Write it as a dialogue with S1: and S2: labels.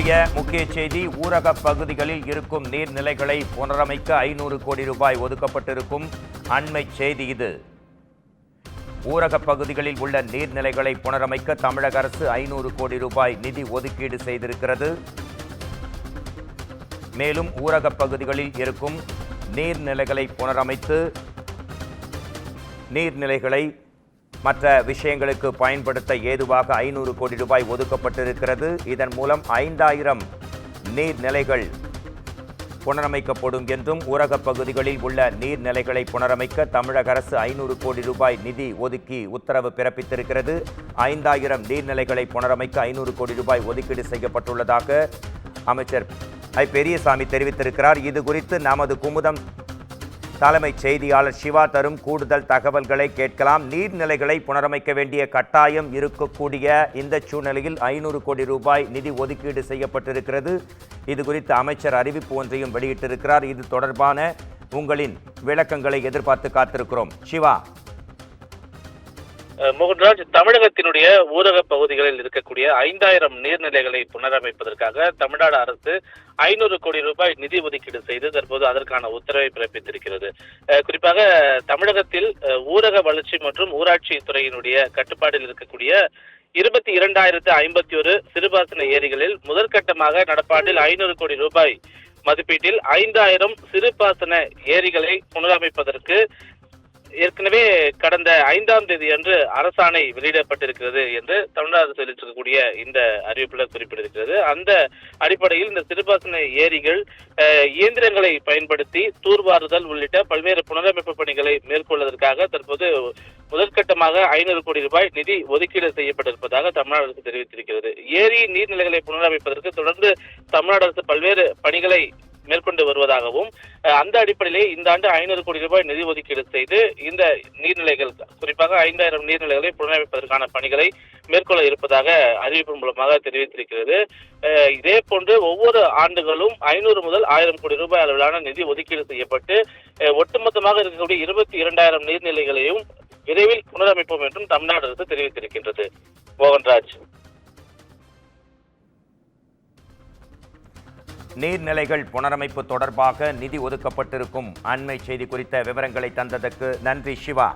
S1: இன்றைய முக்கிய செய்தி, ஊரக பகுதிகளில் இருக்கும் நீர்நிலைகளை புனரமைக்க 500 கோடி ரூபாய் ஒதுக்கப்பட்டிருக்கும் அண்மை செய்தி இது. ஊரக பகுதிகளில் உள்ள நீர்நிலைகளை புனரமைக்க தமிழக அரசு 500 கோடி ரூபாய் நிதி ஒதுக்கீடு செய்திருக்கிறது. மேலும் ஊரக பகுதிகளில் இருக்கும் நீர்நிலைகளை புனரமைத்து நீர்நிலைகளை மற்ற விஷயங்களுக்கு பயன்படுத்த ஏதுவாக 500 கோடி ரூபாய் ஒதுக்கப்பட்டிருக்கிறது. இதன் மூலம் 5000 நீர்நிலைகள் புனரமைக்கப்படும் என்றும், ஊரக பகுதிகளில் உள்ள நீர்நிலைகளை புனரமைக்க தமிழக அரசு 500 கோடி ரூபாய் நிதி ஒதுக்கி உத்தரவு பிறப்பித்திருக்கிறது. 5000 நீர்நிலைகளை புனரமைக்க 500 கோடி ரூபாய் ஒதுக்கீடு செய்யப்பட்டுள்ளதாக அமைச்சர் பெரியசாமி தெரிவித்திருக்கிறார். இது குறித்து நமது குமுதம் தலைமைச் செய்தியாளர் சிவா தரும் கூடுதல் தகவல்களை கேட்கலாம். நீர்நிலைகளை புனரமைக்க வேண்டிய கட்டாயம் இருக்கக்கூடிய இந்த சூழ்நிலையில் 500 கோடி ரூபாய் நிதி ஒதுக்கீடு செய்யப்பட்டிருக்கிறது. இது குறித்து அமைச்சர் அறிவிப்பு ஒன்றையும் வெளியிட்டிருக்கிறார். இது தொடர்பான உங்களின் விளக்கங்களை எதிர்பார்த்து காத்திருக்கிறோம். சிவா.
S2: மோகன்ராஜ், தமிழகத்தினுடைய ஊரக பகுதிகளில் இருக்கக்கூடிய 5000 நீர்நிலைகளை புனரமைப்பதற்காக தமிழ்நாடு அரசு 500 கோடி ரூபாய் நிதி ஒதுக்கீடு செய்து தற்போது அதற்கான உத்தரவை பிறப்பித்திருக்கிறது. குறிப்பாக தமிழகத்தில் ஊரக வளர்ச்சி மற்றும் ஊராட்சி துறையினுடைய கட்டுப்பாட்டில் இருக்கக்கூடிய 22,051 சிறுபாசன ஏரிகளில் முதற்கட்டமாக நடப்பாண்டில் 500 கோடி ரூபாய் மதிப்பீட்டில் 5000 சிறுபாசன ஏரிகளை புனரமைப்பதற்கு ஏற்கனவே கடந்த 5ஆம் தேதி அன்று அரசாணை வெளியிடப்பட்டிருக்கிறது என்று தமிழ்நாடு அரசு வெளியிட்டிருக்கக்கூடிய இந்த அறிவிப்புல குறிப்பிட்டிருக்கிறது. அந்த அடிப்படையில் இந்த சிறுபாசன ஏரிகள் இயந்திரங்களை பயன்படுத்தி தூர்வாறுதல் உள்ளிட்ட பல்வேறு புனரமைப்பு பணிகளை மேற்கொள்வதற்காக தற்போது முதற்கட்டமாக 500 கோடி ரூபாய் நிதி ஒதுக்கீடு செய்யப்பட்டிருப்பதாக தமிழ்நாடு அரசு தெரிவித்திருக்கிறது. ஏரி நீர்நிலைகளை புனரமைப்பதற்கு தொடர்ந்து தமிழ்நாடு அரசு பல்வேறு பணிகளை மேற்கொண்டு வருவதாகவும், அந்த அடிப்படையிலே இந்த ஆண்டு 500 கோடி ரூபாய் நிதி ஒதுக்கீடு செய்து இந்த நீர்நிலைகள், குறிப்பாக 5000 நீர்நிலைகளை புனரமைப்பதற்கான பணிகளை மேற்கொள்ள இருப்பதாக அறிவிப்பு மூலமாக தெரிவித்திருக்கிறது. இதே போன்று ஒவ்வொரு ஆண்டுகளும் 500 முதல் 1000 கோடி ரூபாய் அளவிலான நிதி ஒதுக்கீடு செய்யப்பட்டு ஒட்டுமொத்தமாக இருக்கக்கூடிய 22,000 நீர்நிலைகளையும் விரைவில் புனரமைப்போம் என்றும் தமிழ்நாடு அரசு தெரிவித்திருக்கின்றது. மோகன்ராஜ்.
S1: நீர்நிலைகள் புனரமைப்பு தொடர்பாக நிதி ஒதுக்கப்பட்டிருக்கும் அண்மை செய்தி குறித்த விவரங்களை தந்ததற்கு நன்றி சிவா.